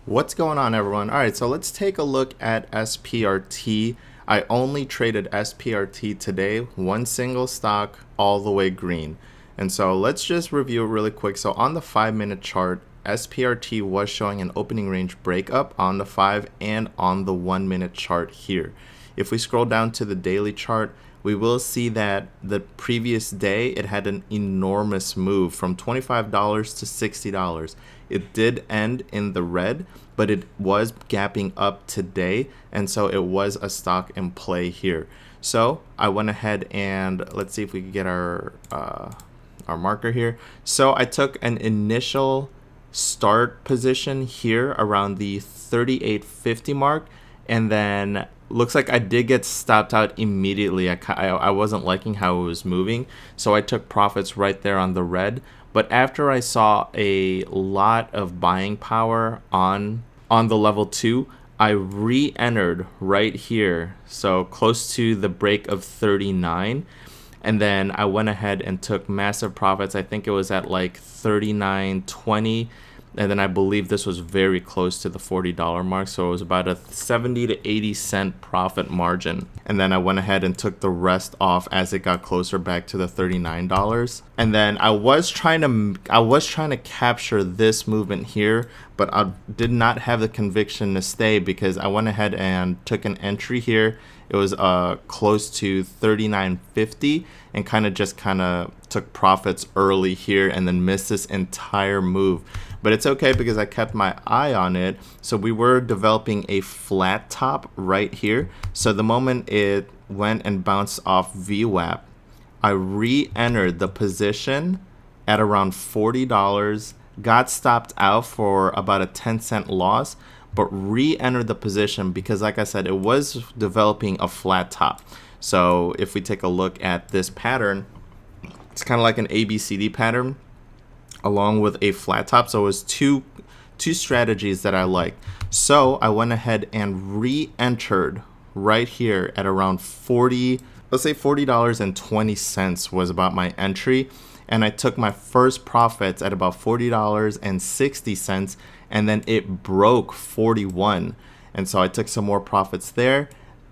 What's going on, everyone? All right, so let's take a look at SPRT. I only traded SPRT today, one single stock, all the way green. And so let's just review it really quick. So on the 5-minute chart, SPRT was showing an opening range breakup on the 5 and on the 1-minute chart here. If we scroll down to the daily chart, we will see that the previous day it had an enormous move from $25 to $60. It did end in the red, but it was gapping up today, and so it was a stock in play here. So I went ahead and let's see if we can get our marker here. So I took an initial start position here around the 38.50 mark, and then looks like I did get stopped out immediately. I wasn't liking how it was moving, so I took profits right there on the red. But after I saw a lot of buying power on the level 2, I re-entered right here, so close to the break of 39. And then I went ahead and took massive profits. I think it was at like 39.20. And then I believe this was very close to the $40 mark. So it was about a 70 to 80 cent profit margin. And then I went ahead and took the rest off as it got closer back to the $39. And then I was trying to capture this movement here, but I did not have the conviction to stay because I went ahead and took an entry here. It was close to 39.50 and kind of took profits early here and then missed this entire move. But it's okay because I kept my eye on it. So we were developing a flat top right here. So the moment it went and bounced off VWAP, I re-entered the position at around $40, got stopped out for about a 10-cent loss, but re-entered the position because, like I said, it was developing a flat top. So if we take a look at this pattern, it's kind of like an ABCD pattern along with a flat top. So it was two strategies that I liked. So I went ahead and re-entered right here at around 40, let's say $40.20 was about my entry. And I took my first profits at about $40.60, and then it broke 41. And so I took some more profits there,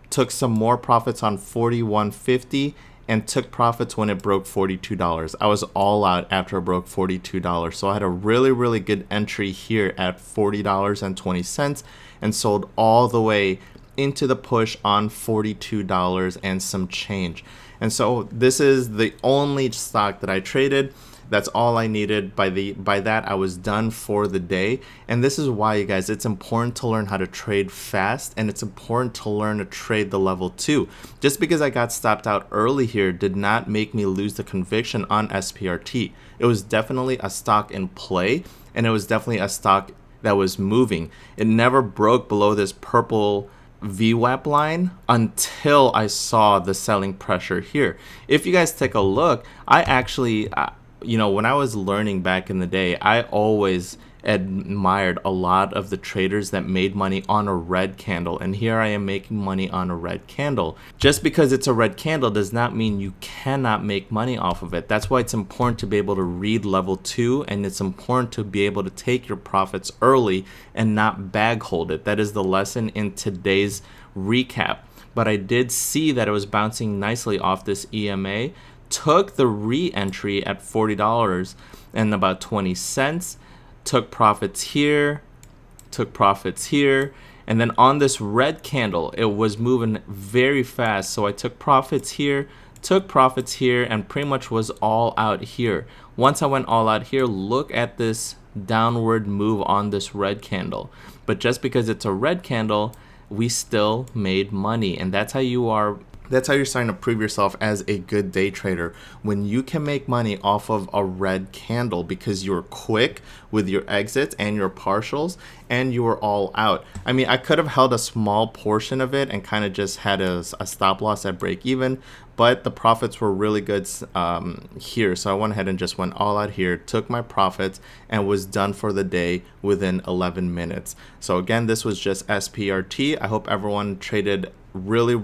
took some more profits on 41.50, and took profits when it broke $42. I was all out after it broke $42. So I had a really, really good entry here at $40.20 and sold all the way into the push on $42 and some change. And so this is the only stock that I traded. That's all I needed. By that, I was done for the day. And this is why, you guys, it's important to learn how to trade fast, and it's important to learn to trade the level 2. Just because I got stopped out early here did not make me lose the conviction on SPRT. It was definitely a stock in play, and it was definitely a stock that was moving. It never broke below this purple VWAP line until I saw the selling pressure here. If you guys take a look, I actually when I was learning back in the day, I always admired a lot of the traders that made money on a red candle. And here I am making money on a red candle. Just because it's a red candle does not mean you cannot make money off of it. That's why it's important to be able to read level 2, and it's important to be able to take your profits early and not bag hold it. That is the lesson in today's recap. But I did see that it was bouncing nicely off this EMA. Took the re-entry at $40 and about 20 cents, took profits here, and then on this red candle, it was moving very fast. So I took profits here, and pretty much was all out here. Once I went all out here, look at this downward move on this red candle. But just because it's a red candle, we still made money, and that's how you're starting to prove yourself as a good day trader, when you can make money off of a red candle because you're quick with your exits and your partials and you were all out. I mean, I could have held a small portion of it and kind of just had a stop loss at break even, but the profits were really good here. So I went ahead and just went all out here, took my profits, and was done for the day within 11 minutes. So again, this was just SPRT. I hope everyone traded really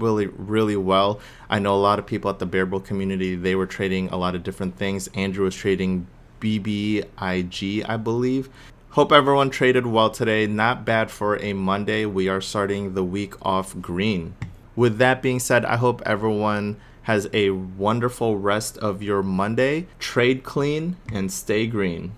well. I know a lot of people at the Bear Bull community, they were trading a lot of different things. Andrew was trading BBIG, I believe. Hope everyone traded well today. Not bad for a Monday. We are starting the week off green. With that being said, I hope everyone has a wonderful rest of your Monday. Trade clean and stay green.